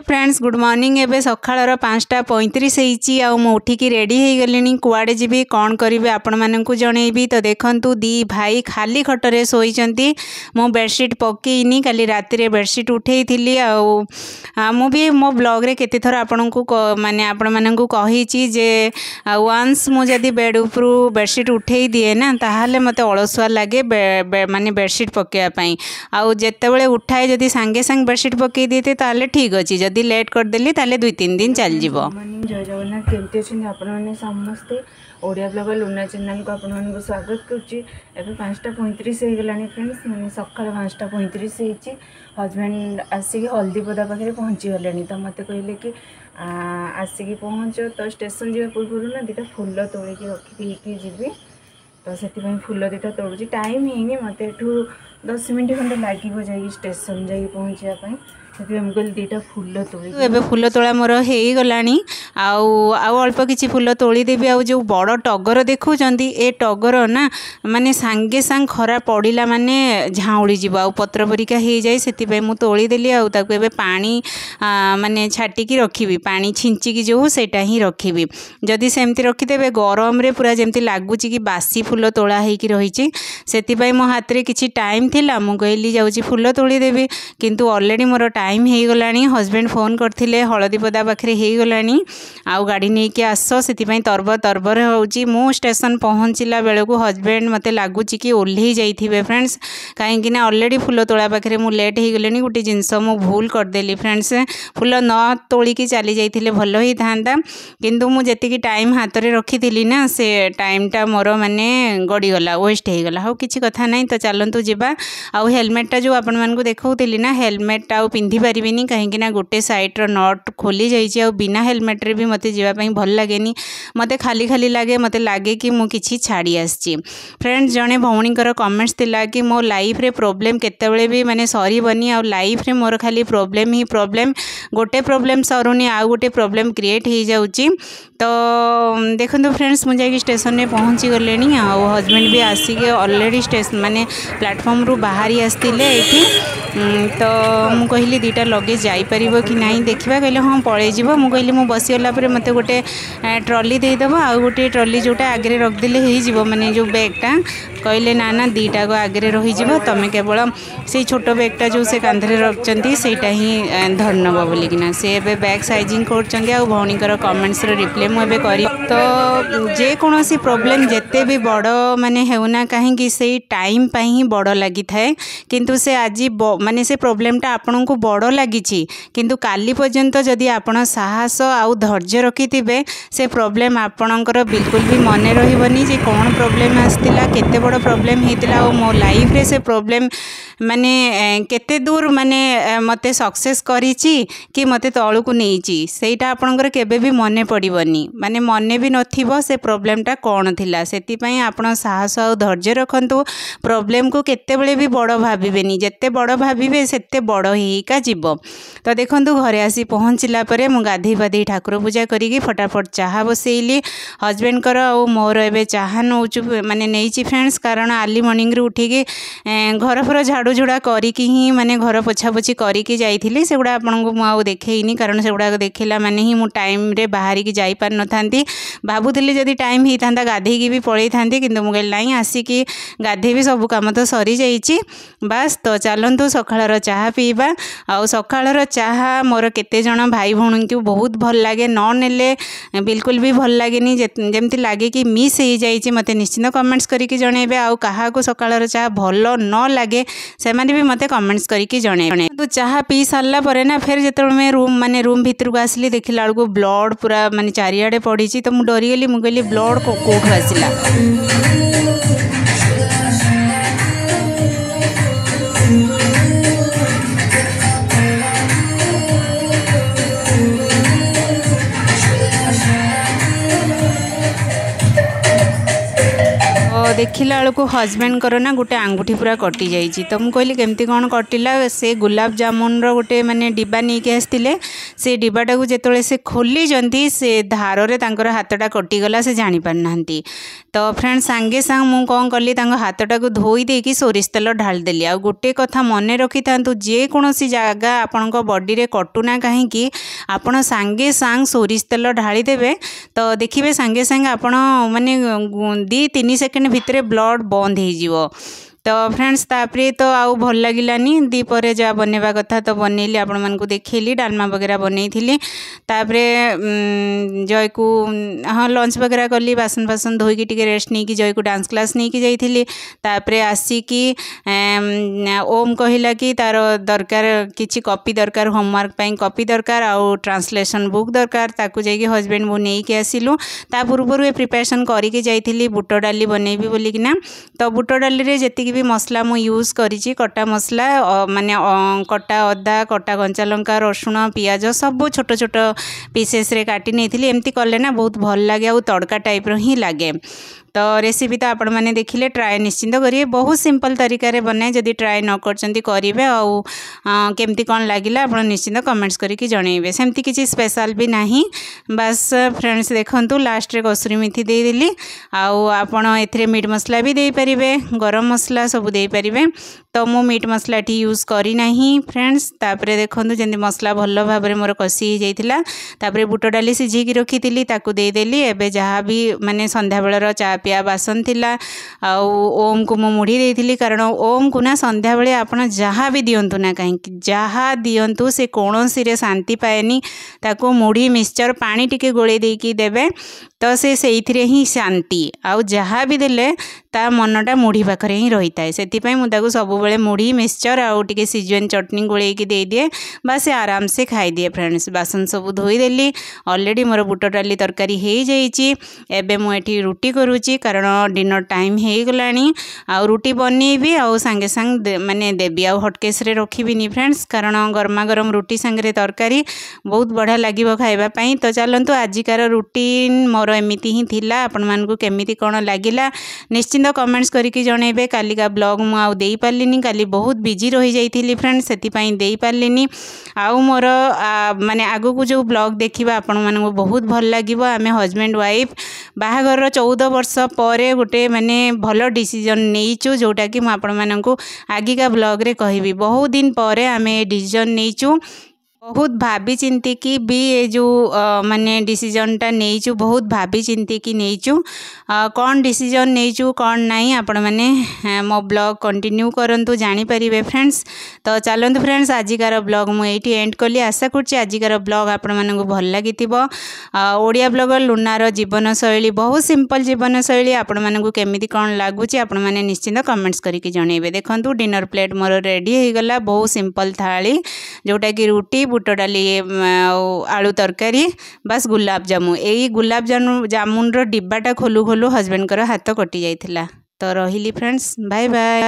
Friends good morning एबे सकाळर 5:35 होईची आ मु उठिकी ready हो गलिनी कुआडे जीवी कौन करी आपण मानू जनइबी। तो देखंतु दी भाई खाली खटरे शोइचंती मो बेडसीट पकेइनी काली राति रे बेडसीट उठेई थिली आ मु भी मो ब्लॉग रे केते थर आपनकु माने आपण मानकु कहिची जे वंस मु जदी बेड उपरु बेडसीट उठेई दिए ना ताहाले मते अलसुआ लागे माने बेडसीट पकेया पई आ जेतेबेले उठाए जदी संगे संग बेडसीट पकेई देते ताहाले ठीक अछि जदी लेट कर देली ताले 2-3 दिन चल जीवो। मॉर्निंग जय जगन्नाथ केमती अच्छे आपण मैंने समस्ते ओडिया ब्लॉगर लुना चैनल को आपण स्वागत करुच्ची। एवं 5:35 हो गलानी फ्रेंड्स मैंने सका 5:35 होती हजबैंड आसिक हल्दीपदा पाखे पहुँची गले तो मत कहले कि आसिक पहुँच तो स्टेशन जा पूर्व ना दुटा फुल तोड़िकी रखी जी तो से फुल दुटा तोड़ुची टाइम है मत एठू 10 मिनट खंडे लगे जा स्टेशन जा पहुँचापी दीटा फुल तोड़ी एबे फुल तोड़ा मोर हो गलानी आउ अल्प किछि फुल तोड़ी देबी। आ जो बड़ टगर देखुचंदी ए टगर ना माने सांगे सांग खरा पड़िला माने झाउड़ी जीव आ पत्र परिका हो जाए से मु तोड़ी देली आ ताको एबे पानी माने छाटिकी रखिबी पानी छिंचिकी जो सेटा ही रखिबी। जदि सेमती रखिदेबे गरम रे पूरा जेमती लागुची कि बासी फुल तोड़ा हेकी रहिची सेति मो हाथ रे किछि टाइम थिला मु कहली जाउची फुल तोड़ी देबी किंतु ऑलरेडी मोर टाइम हो गलानी। हजबैंड फोन करथिले हलदीपदा पाखे हो गलानी आउ गाड़ी नहीं कि आस से तरबर तरबर होउची मु स्टेशन पहुँचला बेलू हजबैंड मते लगुच कि ओल्हे जाइथिबे फ्रेंड्स कहीं ऑलरेडी फुल तोड़ा पाखे मु लेट हो गलेनी गोटे जिनस मु भूल करदेली फ्रेंड्स फुल न तोलिकी चली जाइथिले भल ही थांता किंतु मु जेतिकी टाइम हाथ रे रखी ना से टाइमटा मोर माने गड़ीगला वेस्ट हो गला। हो किछि कथा नहीं तो चलतु जीवा। आउ हेलमेटा जो आपण मानकु देखौतिली ना हेलमेट आउ पिंधि पारिबिनी कहीं गोटे साइड्र नट खोली जाइए आ बिना हेलमेट रे भी मते जीवाई भल लगे मते खाली खाली लगे मते लगे कि मु किछि छाड़ी आसची। फ्रेंड्स जड़े भौणीकर कमेंट्स थिला कि मो लाइफ रे प्रॉब्लम केतेबेले भी माने सरीबनी आ लाइफ रे मोर खाली प्रॉब्लम ही प्रॉब्लम गोटे प्रॉब्लम सरुनी आ गोटे प्रॉब्लम क्रिएट हो जाउची। तो देखंतु फ्रेंड्स मु जाई स्टेशन में पहुँची गलेनी आ हजबैंड भी आसिक ऑलरेडी स्टेशन माने प्लेटफॉर्म रु बाहरी आस्तिले एठी तो मु कहली दीटा लगेज जापर कि नहीं देखा कहले हाँ पलैज मु कहली मु बसीगला मत गोटे ट्रली देदेव आ गोटे ट्रली जोटा आगे रखदेले हो माने जो बैगटा कहले ना ना दीटा को आगे रही तुम केवल से छोट बैगटा जो से कांधे रखती सेटा ही धरनब बोलिकिना से एबे बैग साइजिंग कर भौणीकर कमेंट्स रिप्लाई मुझे करी। तो जेकोसी प्रॉब्लम जेते भी बड़ माने हेउना कहीं से टाइम ही बड़ लगी थाए किंतु से आज माने से प्रॉब्लमटा आपन को बड़ लगी किंतु काली पर्यंत जदि आपण साहस आउ धैर्य रखिथिबे से प्रॉब्लम आपणकर बिल्कुल भी मन रहिबनी जे कौन प्रॉब्लम आसतिला केते बड़ प्रॉब्लम हेतिला और मो लाइफ रे से प्रॉब्लम माने केते दूर माने मते सक्सेस करिछि कि मते तळु को नेइछि सेटा आपणकर केबे भी मने पड़िबनी माने मने भी नथिबो से प्रॉब्लमटा कौन थिला। सेति पई आपण साहस आउ धैर्य रखंतु प्रॉब्लम को केते बेले भी बड़ भाबिबेनी जेते बड़ भाबिबे सेते बड़ हेका जीव। तो देखंतु घरे आसी पहुँचला परे मु गाधे पाधे ठाकुर पूजा करी फटाफट चाहा बसैली हजबैंड कर और मोर एबे चाहा नौचु माने नेइछि फ्रेंड्स कारण आर्ली मॉर्निंग रे उठिकी घर फर झाड़ू झुड़ा करिकी ही माने घर पोछा पोछी करिकी जाइथिली सेगुडा आपनको मु आउ देखैनी कारण सेगुडा देखैला माने ही मु टाइम रे बाहरी की जाई पार नथांती भाबुथिली जदी टाइम ही थांदा गाधेकी भी पळै थांती किंतु मु कहली नाही आसिकी गाधे भी सब काम तो सरी जाइछि बस। तो चलंतु सकाळर चाहा पीबा आउ सकाळर चाहा मोर केते जण भाई भौणी को बहुत भल लागे न नेले बिल्कुल भी भल लागेनी जेमती लागे कि मिस हो जाइए मते निश्चित कमेंट्स करके जनइबे आउ कहा को सकाळर चाहा भल न लागे से माने भी मते कमेंट्स करके जनइबे। तो चाहा पी सारला परे ना फिर जेते मैं रूम भीतर को आसली देखिला बेलू ब्लड पूरा माने चारियाडे पड़ी तो मु डरी गली मु कहली ब्लड कोठू आसिला। देखला बेलू हजबैंड ना गोटे आंगुठी पूरा कटि जाइए। तो मुझे कहली केमती कौन कटिला, से गुलाब जामुन रोटे माने डिब्बा नहीं के आसते से डिब्बाटा को जिते से खोली से धार में हाथटा कटिगला से जापारना। तो फ्रेंड्स सांगे सांग मुझे कौन कली हाथटा को धोई देकी सोरिष तेल ढालदेली। आ गोटे कथा मन रखी था, जेकोसी जगह आपण बॉडी रे कटुना कहीं आपण सांगे सांग सोरिष तेल ढाली देवे तो देखिए सांगे सांगे आपण माने 2-3 सेकेंड भितर ब्लड बंद हो। तो फ्रेंड्स तापरे तो आउ भल लगिलानी दीपरे जहाँ बनवा कथा तो बनैली आपण मानकु देखैली, डालमा वगैरह बनैथिली। तापरे जय को हाँ लंच वगैरह कली, बासन बासन धोईकी टिके रेस्ट नहीं कि जय को डांस क्लास नहीं कि जाइथिली। तापरे आसिकी ओम कहिला कि तार दरकार किछि कॉपी दरकार, होमवर्क पई कॉपी दरकार आउ ट्रांसलेशन बुक दरकार, ताकू जाइकी हस्बैंड मु नहीं कि आसिलु। ता पूर्वरु ए प्रिपरेशन करिके जाइथिली बुट डाली बनैबी बोलिकिना। तो बुट डाली रे जेति भी मसला मु यूज करिछि कटा मसला माने कटा अदा, कटा कंचा लंका, रसुण, पियाज सब छोट छोट पीसेस रे काटी नहीं। एमती कले ना बहुत भल लगे और तड़का टाइप रो ही लगे। तो रेसिपी तो आपण मैंने देखिले, ट्राए निश्चिंत करिए, बहुत सिंपल तरीका रे बनाए। जदि ट्राए न करचंती करिवे आउ केमती कौन लगिला आपण निश्चिंत कमेंट्स करके जणैबे। सेमती किछि स्पेशल भी नाही। बस फ्रेंड्स देखंतु लास्ट रे कसुरी मेथी दे देली आउ आपण एथिरे मीट मसला भी दे परिबे, गरम मसला सब दे परिबे। तो मु मीट मसला टी यूज करी नाही फ्रेंड्स। तापरे देखंतु जेंति मसला भल भाव में मोर कसी जाइतिला। तापरे बुट डाली सिझी की रखीतिली ताकू दे देली। एबे जहाँ भी माने संध्या बेलर चा पिया बासन थिला आउ ओम को मु मुढ़ी देइथिली, कारण ओम को ना संध्या बेले आपण जहाँ भी दियंतु ना कहीं जहाँ दियंतु से कौनसी रे शांति पाएनी। ताको मुढ़ी मिक्सचर पानी टिके गोले देकी देबे तो से सेइथिरे ही शांति। आउ जहाँ भी देले ता मनटा मुढ़ी पाखरे ही रही थाए। से मुझे सब बेले मुढ़ी मिक्सचर आउ टिके सिजवेन चटनी गोलेकी दे दिए, बस आराम से खाई दिए फ्रेंड्स। बासन सब धोईदेली, ऑलरेडी मोर बुट डाली तरकारी हो जाइए। एबे मुझे रुटी करुच्ची कारण डिनर टाइम हो गलानी। आउ रुटी बनैबी आउ सांगे सांग माने देबी, आउ हटकेस रे रखिबिनी फ्रेंड्स, कारण गरमा गरम रुटी सांगे तरकारी बहुत बढ़िया लगिबो खाइबा पई। तो चलंतु आजिकार रुटीन मोर एमिति ही थिला। आपण मानकु केमिति कोन लागिला निश्चिंत कमेंट्स करके जणैबे। कालिका ब्लॉग मु आउ देई पारलिनी, काली बहुत बिजी रही जाइथिली फ्रेंड्स, सेति पई देई पारलिनी। आउ मोर माने आगु को जो ब्लॉग देखिबा आपण मानकु बहुत भल लागिबो। आमे हस्बैंड वाइफ बाहागर 14 वर्ष पर गोटे माने भल डिसीजन नहींचु, जोटा कि मु आपण मानकु आगिका ब्लॉग रे कहबी। बहुत दिन पर आमे डिसीजन नहींचु, बहुत भाभी चिंती की भी ये जो माने डिसीजनटा नहींचु, बहुत भाभी चिंती की नहींचु। कौन डिसीजन नहींचु कौन नहीं आपण मैंने मो ब्लॉग कंटिन्यू करंतु जानी परिबे फ्रेंड्स। तो चलंतु फ्रेंड्स आजिकार ब्लॉग मु एठी एंड कली। आशा करछि आजिकार ब्लॉग आपण मानकु भल लागितिबो। ओडिया ब्लॉगर लुनार जीवन शैली बहुत सिंपल जीवन शैली आपण मानकु केमिति कोन लागुछि आपण माने निश्चिंत कमेंट्स करके जणैबे। देखंतु डिनर प्लेट मोर रेडी हो गला, बहुत सिंपल थाली जोटा कि रुटी, बुट डाली, आलू तरकारी, बस गुलाब जामुन। यही गुलाब जामुन रो डिब्बाटा खोलू खोलू हस्बैंड हाथ कटि जाइथिला। तो रहिली फ्रेंड्स, बाय बाय।